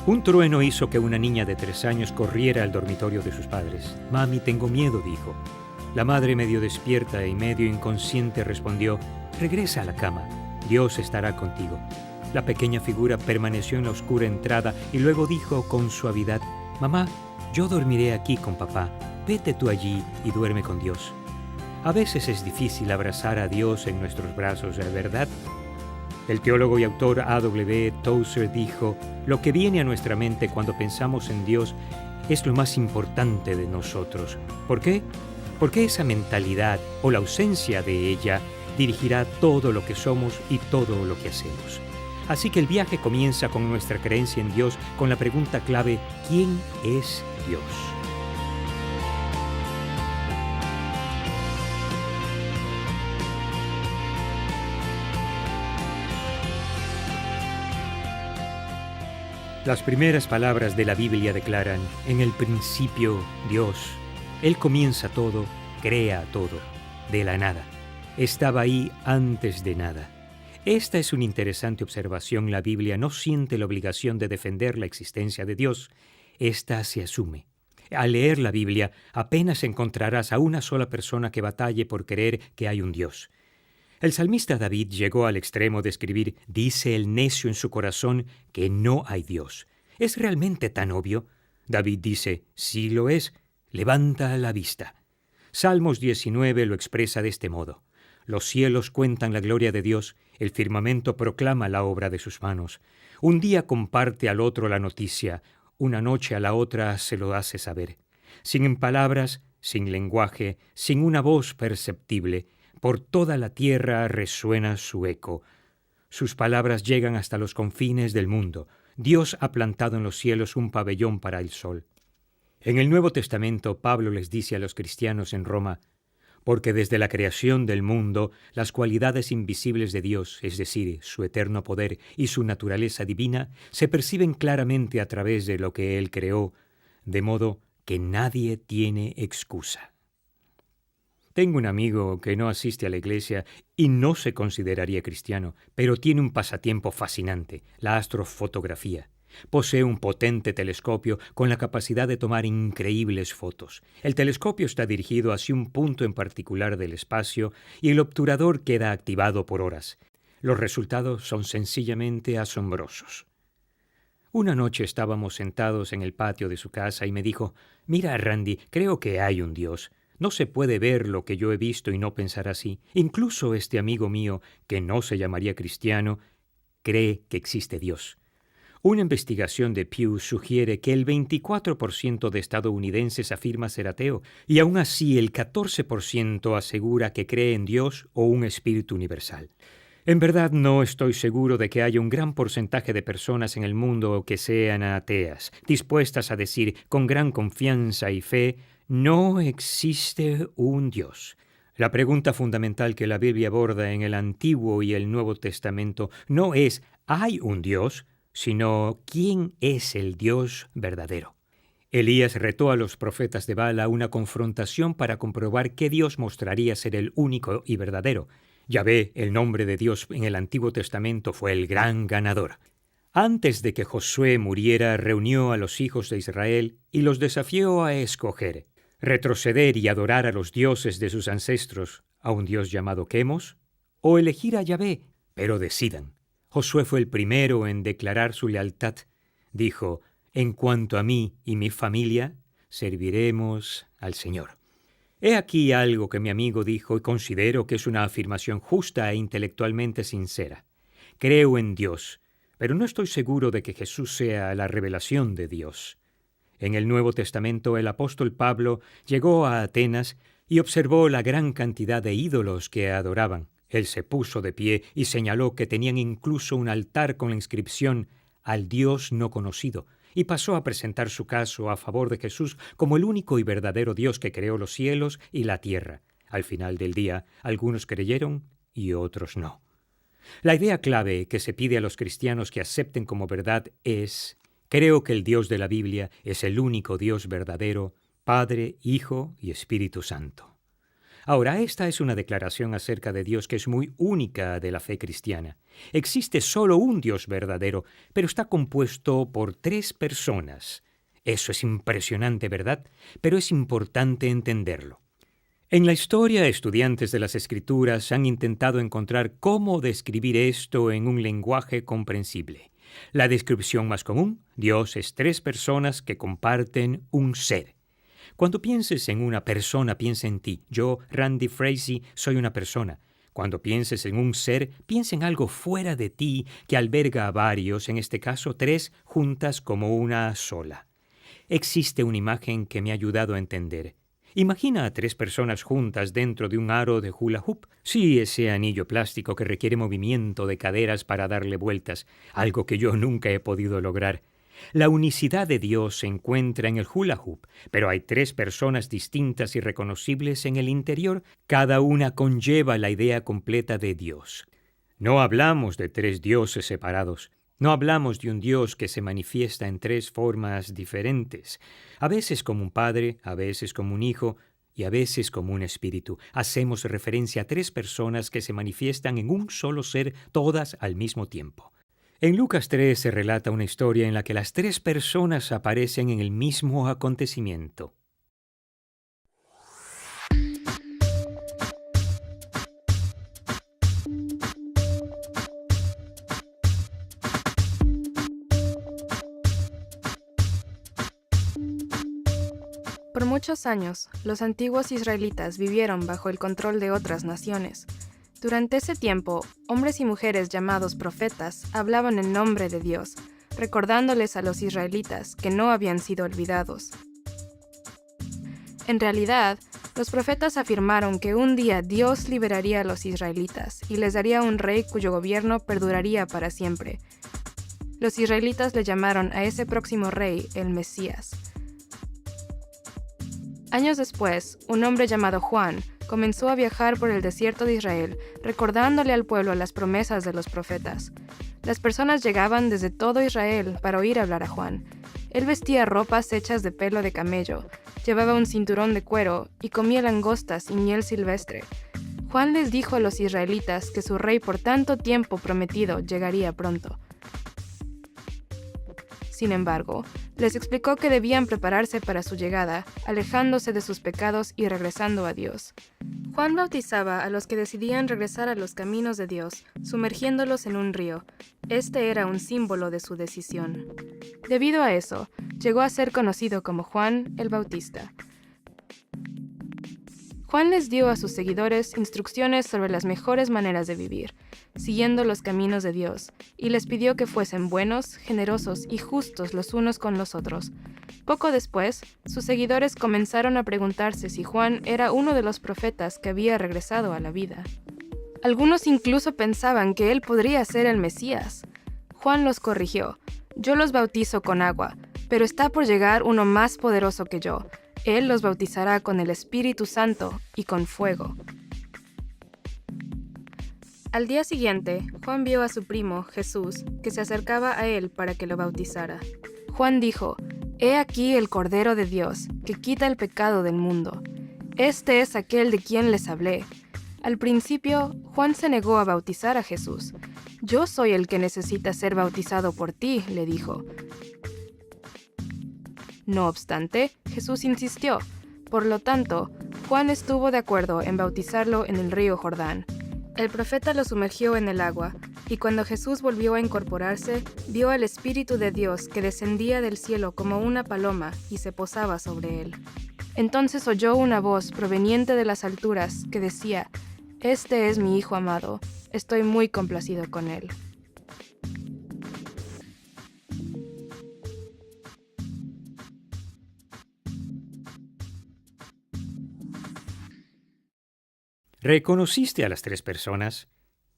Un trueno hizo que una niña de 3 años corriera al dormitorio de sus padres. «Mami, tengo miedo», dijo. La madre, medio despierta y medio inconsciente, respondió: «Regresa a la cama. Dios estará contigo». La pequeña figura permaneció en la oscura entrada y luego dijo con suavidad: «Mamá, yo dormiré aquí con papá. Vete tú allí y duerme con Dios». A veces es difícil abrazar a Dios en nuestros brazos, ¿verdad? El teólogo y autor A.W. Tozer dijo: «Lo que viene a nuestra mente cuando pensamos en Dios es lo más importante de nosotros». ¿Por qué? Porque esa mentalidad o la ausencia de ella dirigirá todo lo que somos y todo lo que hacemos. Así que el viaje comienza con nuestra creencia en Dios, con la pregunta clave: ¿quién es Dios? Las primeras palabras de la Biblia declaran: «En el principio, Dios». Él comienza todo, crea todo, de la nada. Estaba ahí antes de nada. Esta es una interesante observación. La Biblia no siente la obligación de defender la existencia de Dios. Esta se asume. Al leer la Biblia, apenas encontrarás a una sola persona que batalle por creer que hay un Dios. El salmista David llegó al extremo de escribir: «Dice el necio en su corazón que no hay Dios». ¿Es realmente tan obvio? David dice: «Sí lo es. Levanta la vista». Salmos 19 lo expresa de este modo: «Los cielos cuentan la gloria de Dios, el firmamento proclama la obra de sus manos. Un día comparte al otro la noticia, una noche a la otra se lo hace saber. Sin palabras, sin lenguaje, sin una voz perceptible, por toda la tierra resuena su eco. Sus palabras llegan hasta los confines del mundo. Dios ha plantado en los cielos un pabellón para el sol». En el Nuevo Testamento, Pablo les dice a los cristianos en Roma: «Porque desde la creación del mundo, las cualidades invisibles de Dios, es decir, su eterno poder y su naturaleza divina, se perciben claramente a través de lo que Él creó, de modo que nadie tiene excusa». Tengo un amigo que no asiste a la iglesia y no se consideraría cristiano, pero tiene un pasatiempo fascinante: la astrofotografía. Posee un potente telescopio con la capacidad de tomar increíbles fotos. El telescopio está dirigido hacia un punto en particular del espacio y el obturador queda activado por horas. Los resultados son sencillamente asombrosos. Una noche estábamos sentados en el patio de su casa y me dijo: «Mira, Randy, creo que hay un Dios. No se puede ver lo que yo he visto y no pensar así. Incluso este amigo mío, que no se llamaría cristiano, cree que existe Dios». Una investigación de Pew sugiere que el 24% de estadounidenses afirma ser ateo, y aún así el 14% asegura que cree en Dios o un espíritu universal. En verdad, no estoy seguro de que haya un gran porcentaje de personas en el mundo que sean ateas, dispuestas a decir con gran confianza y fe: «No existe un Dios». La pregunta fundamental que la Biblia aborda en el Antiguo y el Nuevo Testamento no es ¿hay un Dios?, sino ¿quién es el Dios verdadero? Elías retó a los profetas de Baal a una confrontación para comprobar qué Dios mostraría ser el único y verdadero. Yahvé, el nombre de Dios en el Antiguo Testamento, fue el gran ganador. Antes de que Josué muriera, reunió a los hijos de Israel y los desafió a escoger: retroceder y adorar a los dioses de sus ancestros, a un Dios llamado Quemos, o elegir a Yahvé, pero decidan. Josué fue el primero en declarar su lealtad. Dijo: «En cuanto a mí y mi familia, serviremos al Señor». He aquí algo que mi amigo dijo y considero que es una afirmación justa e intelectualmente sincera. Creo en Dios, pero no estoy seguro de que Jesús sea la revelación de Dios. En el Nuevo Testamento, el apóstol Pablo llegó a Atenas y observó la gran cantidad de ídolos que adoraban. Él se puso de pie y señaló que tenían incluso un altar con la inscripción «Al Dios no conocido», y pasó a presentar su caso a favor de Jesús como el único y verdadero Dios que creó los cielos y la tierra. Al final del día, algunos creyeron y otros no. La idea clave que se pide a los cristianos que acepten como verdad es: creo que el Dios de la Biblia es el único Dios verdadero, Padre, Hijo y Espíritu Santo. Ahora, esta es una declaración acerca de Dios que es muy única de la fe cristiana. Existe solo un Dios verdadero, pero está compuesto por 3 personas. Eso es impresionante, ¿verdad? Pero es importante entenderlo. En la historia, estudiantes de las Escrituras han intentado encontrar cómo describir esto en un lenguaje comprensible. La descripción más común: Dios es 3 personas que comparten un ser. Cuando pienses en una persona, piensa en ti. Yo, Randy Frazee, soy una persona. Cuando pienses en un ser, piensa en algo fuera de ti que alberga a varios, en este caso 3, juntas como una sola. Existe una imagen que me ha ayudado a entender. Imagina a 3 personas juntas dentro de un aro de hula hoop. Sí, ese anillo plástico que requiere movimiento de caderas para darle vueltas, algo que yo nunca he podido lograr. La unicidad de Dios se encuentra en el hula hoop, pero hay 3 personas distintas y reconocibles en el interior. Cada una conlleva la idea completa de Dios. No hablamos de 3 dioses separados. No hablamos de un Dios que se manifiesta en 3 formas diferentes, a veces como un padre, a veces como un hijo y a veces como un espíritu. Hacemos referencia a 3 personas que se manifiestan en un solo ser, todas al mismo tiempo. En Lucas 3 se relata una historia en la que las 3 personas aparecen en el mismo acontecimiento. Por muchos años, los antiguos israelitas vivieron bajo el control de otras naciones. Durante ese tiempo, hombres y mujeres llamados profetas hablaban en nombre de Dios, recordándoles a los israelitas que no habían sido olvidados. En realidad, los profetas afirmaron que un día Dios liberaría a los israelitas y les daría un rey cuyo gobierno perduraría para siempre. Los israelitas le llamaron a ese próximo rey el Mesías. Años después, un hombre llamado Juan comenzó a viajar por el desierto de Israel, recordándole al pueblo las promesas de los profetas. Las personas llegaban desde todo Israel para oír hablar a Juan. Él vestía ropas hechas de pelo de camello, llevaba un cinturón de cuero y comía langostas y miel silvestre. Juan les dijo a los israelitas que su rey por tanto tiempo prometido llegaría pronto. Sin embargo, les explicó que debían prepararse para su llegada, alejándose de sus pecados y regresando a Dios. Juan bautizaba a los que decidían regresar a los caminos de Dios, sumergiéndolos en un río. Este era un símbolo de su decisión. Debido a eso, llegó a ser conocido como Juan el Bautista. Juan les dio a sus seguidores instrucciones sobre las mejores maneras de vivir, siguiendo los caminos de Dios, y les pidió que fuesen buenos, generosos y justos los unos con los otros. Poco después, sus seguidores comenzaron a preguntarse si Juan era uno de los profetas que había regresado a la vida. Algunos incluso pensaban que él podría ser el Mesías. Juan los corrigió: «Yo los bautizo con agua, pero está por llegar uno más poderoso que yo. Él los bautizará con el Espíritu Santo y con fuego». Al día siguiente, Juan vio a su primo, Jesús, que se acercaba a él para que lo bautizara. Juan dijo: «He aquí el Cordero de Dios, que quita el pecado del mundo. Este es aquel de quien les hablé». Al principio, Juan se negó a bautizar a Jesús. «Yo soy el que necesita ser bautizado por ti», le dijo. No obstante, Jesús insistió. Por lo tanto, Juan estuvo de acuerdo en bautizarlo en el río Jordán. El profeta lo sumergió en el agua, y cuando Jesús volvió a incorporarse, vio al Espíritu de Dios que descendía del cielo como una paloma y se posaba sobre él. Entonces oyó una voz proveniente de las alturas que decía: «Este es mi Hijo amado, estoy muy complacido con él». ¿Reconociste a las 3 personas?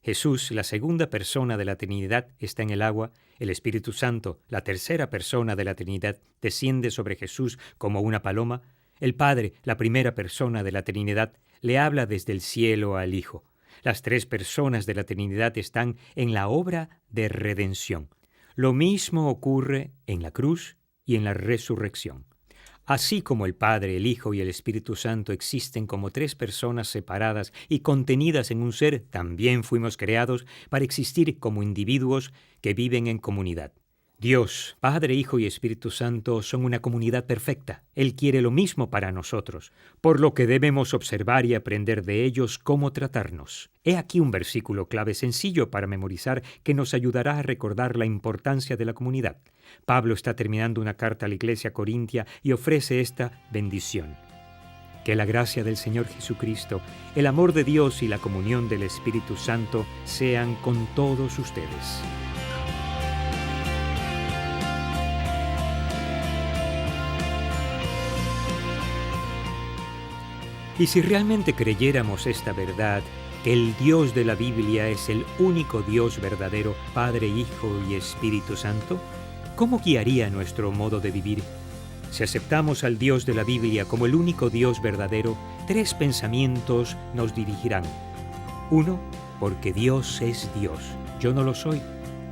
Jesús, la segunda persona de la Trinidad, está en el agua. El Espíritu Santo, la tercera persona de la Trinidad, desciende sobre Jesús como una paloma. El Padre, la primera persona de la Trinidad, le habla desde el cielo al Hijo. Las 3 personas de la Trinidad están en la obra de redención. Lo mismo ocurre en la cruz y en la resurrección. Así como el Padre, el Hijo y el Espíritu Santo existen como tres personas separadas y contenidas en un ser, también fuimos creados para existir como individuos que viven en comunidad. Dios, Padre, Hijo y Espíritu Santo son una comunidad perfecta. Él quiere lo mismo para nosotros, por lo que debemos observar y aprender de ellos cómo tratarnos. He aquí un versículo clave sencillo para memorizar que nos ayudará a recordar la importancia de la comunidad. Pablo está terminando una carta a la iglesia corintia y ofrece esta bendición. Que la gracia del Señor Jesucristo, el amor de Dios y la comunión del Espíritu Santo sean con todos ustedes. Y si realmente creyéramos esta verdad, que el Dios de la Biblia es el único Dios verdadero, Padre, Hijo y Espíritu Santo, ¿cómo guiaría nuestro modo de vivir? Si aceptamos al Dios de la Biblia como el único Dios verdadero, tres pensamientos nos dirigirán. 1. Porque Dios es Dios. Yo no lo soy.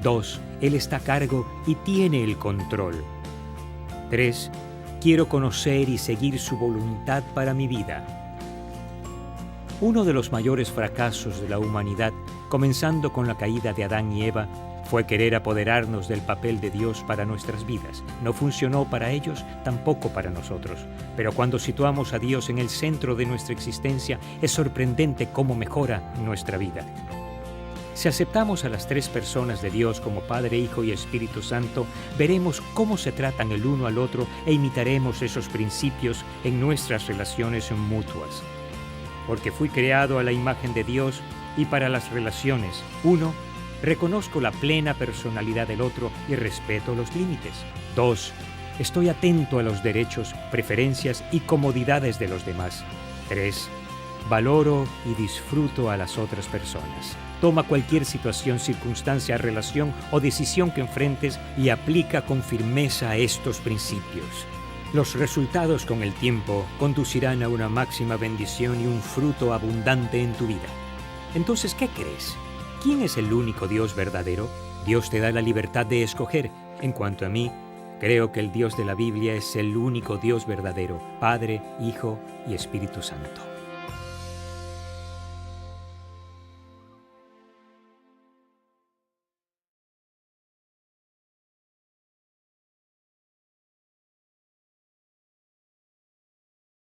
2. Él está a cargo y tiene el control. 3. Quiero conocer y seguir su voluntad para mi vida. Uno de los mayores fracasos de la humanidad, comenzando con la caída de Adán y Eva, fue querer apoderarnos del papel de Dios para nuestras vidas. No funcionó para ellos, tampoco para nosotros. Pero cuando situamos a Dios en el centro de nuestra existencia, es sorprendente cómo mejora nuestra vida. Si aceptamos a las tres personas de Dios como Padre, Hijo y Espíritu Santo, veremos cómo se tratan el uno al otro e imitaremos esos principios en nuestras relaciones mutuas. Porque fui creado a la imagen de Dios y para las relaciones. 1. Reconozco la plena personalidad del otro y respeto los límites. 2. Estoy atento a los derechos, preferencias y comodidades de los demás. 3. Valoro y disfruto a las otras personas. Toma cualquier situación, circunstancia, relación o decisión que enfrentes y aplica con firmeza estos principios. Los resultados con el tiempo conducirán a una máxima bendición y un fruto abundante en tu vida. Entonces, ¿qué crees? ¿Quién es el único Dios verdadero? Dios te da la libertad de escoger. En cuanto a mí, creo que el Dios de la Biblia es el único Dios verdadero, Padre, Hijo y Espíritu Santo.